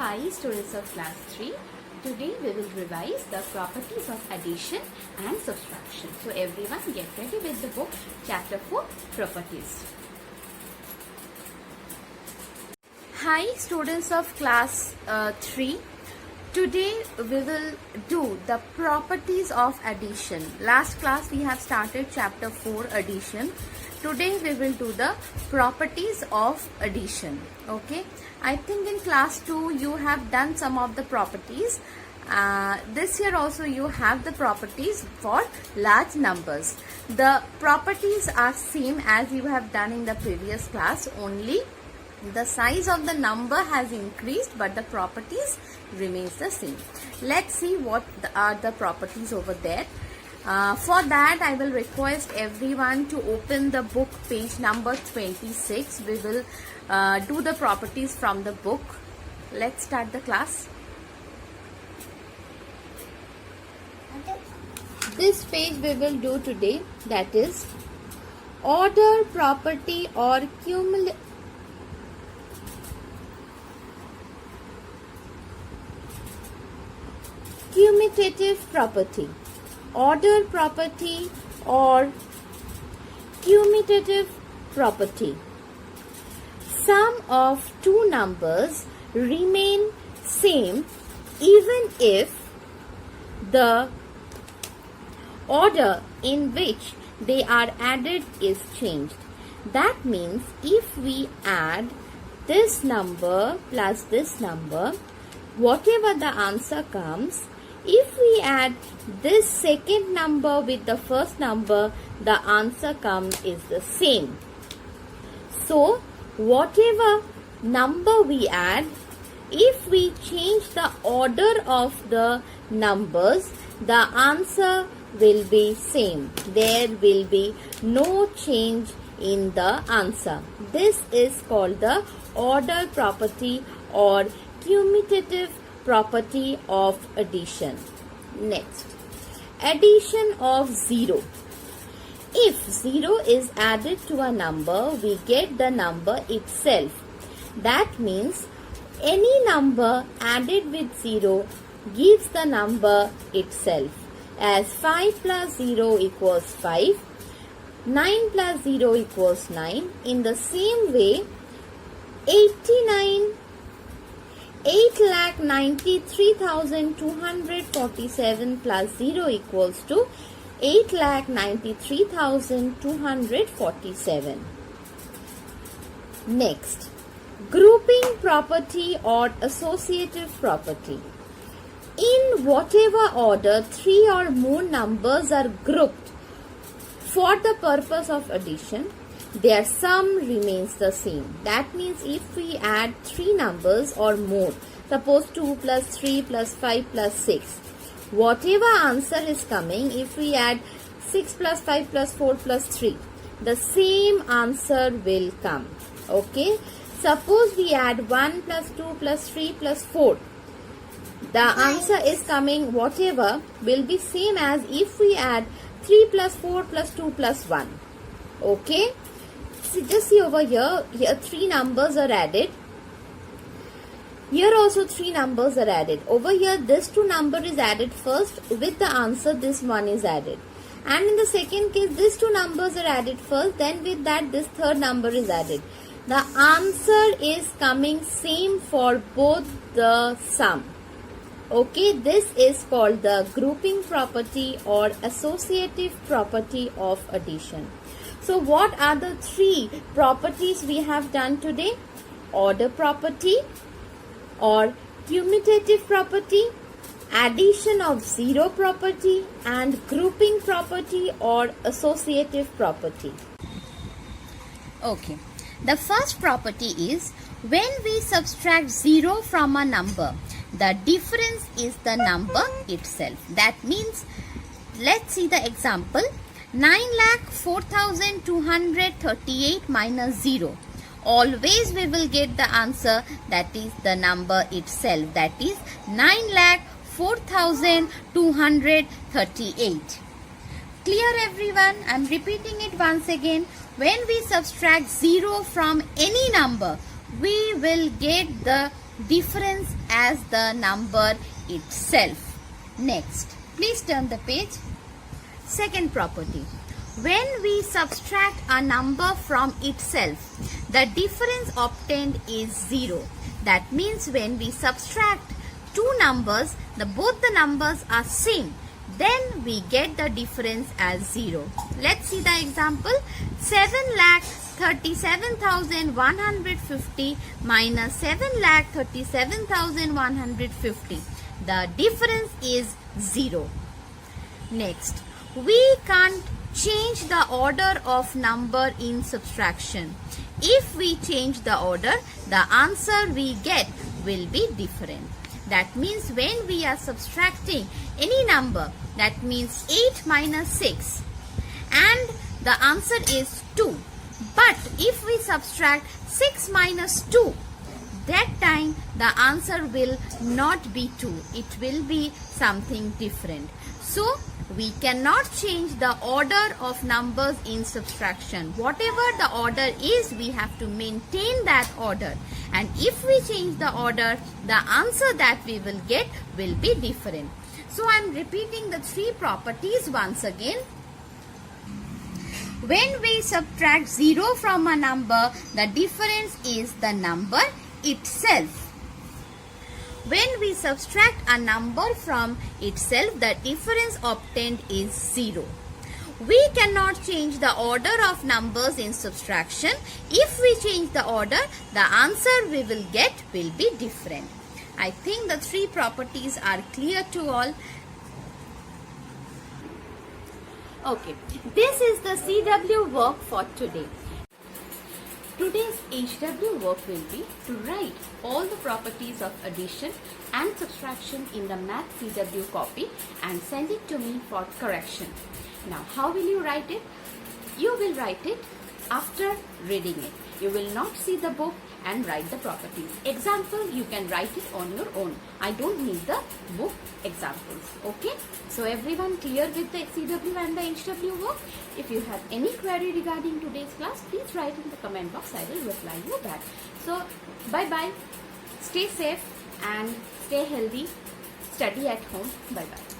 Hi students of class 3. Today we will revise the properties of addition and subtraction. So everyone get ready with the book chapter 4 properties. Hi students of class 3. Today we will do the properties of addition. Last class we have started chapter 4 addition. Today we will do the properties of addition. Okay, I think in class 2 you have done some of the properties. This year also you have the properties for large numbers. The properties are same as you have done in the previous class, only the size of the number has increased but the properties remains the same. Let's see what are the properties over there. For that I will request everyone to open the book page number 26. We will do the properties from the book. Let's start the class. This page we will do today, that is order property or commutative property. Order property or commutative property. Sum of two numbers remain same even if the order in which they are added is changed. That means if we add this number plus this number, whatever the answer comes, if we add this second number with the first number, the answer comes is the same. So, whatever number we add, if we change the order of the numbers, the answer will be same. There will be no change in the answer. This is called the order property or commutative property of addition. Next, addition of 0. If 0 is added to a number, we get the number itself. That means any number added with 0 gives the number itself. As 5 plus 0 equals 5, 9 plus 0 equals 9. In the same way, 8,93,247 plus 0 equals to 8,93,247. Next, grouping property or associative property. In whatever order 3 or more numbers are grouped for the purpose of addition, their sum remains the same. That means if we add 3 numbers or more, suppose 2 plus 3 plus 5 plus 6, whatever answer is coming, if we add 6 plus 5 plus 4 plus 3, the same answer will come. Okay, suppose we add 1 plus 2 plus 3 plus 4, the answer is coming, whatever will be same as if we add 3 plus 4 plus 2 plus 1. Okay, so just see over here, 3 numbers are added. Here also 3 numbers are added. Over here this 2 number is added first, with the answer this one is added. And in the second case this 2 numbers are added first, then with that this third number is added. The answer is coming same for both the sum. Okay, this is called the grouping property or associative property of addition. So what are the 3 properties we have done today? Order property or commutative property, addition of 0 property, and grouping property or associative property. Okay, the first property is when we subtract 0 from a number, the difference is the number itself. That means, let's see the example. 9,04,238 minus 0. Always we will get the answer, that is the number itself. That is 9,04,238. Clear everyone? I am repeating it once again. When we subtract 0 from any number, we will get the difference as the number itself. Next, please turn the page. Second property. When we subtract a number from itself, the difference obtained is 0. That means when we subtract two numbers, both the numbers are same, then we get the difference as 0. Let's see the example. 7,37,150 minus 7,37,150. The difference is 0. Next, we can't change the order of number in subtraction. If we change the order, the answer we get will be different. That means when we are subtracting any number, that means 8 minus 6, and the answer is 2. But if we subtract 6 minus 2, that time the answer will not be 2. It will be something different. So we cannot change the order of numbers in subtraction. Whatever the order is, we have to maintain that order. And if we change the order, the answer that we will get will be different. So I am repeating the three properties once again. When we subtract 0 from a number, the difference is the number itself. When we subtract a number from itself, the difference obtained is 0. We cannot change the order of numbers in subtraction. If we change the order, the answer we will get will be different. I think the three properties are clear to all. Okay, this is the CW work for today. Today's HW work will be to write all the properties of addition and subtraction in the Math CW copy and send it to me for correction. Now, how will you write it? You will write it after reading it. You will not see the book and write the properties. Example, you can write it on your own. I don't need the book examples. Okay? So everyone clear with the CW and the HW work? If you have any query regarding today's class, please write in the comment box. I will reply you back. So bye-bye. Stay safe and stay healthy. Study at home. Bye-bye.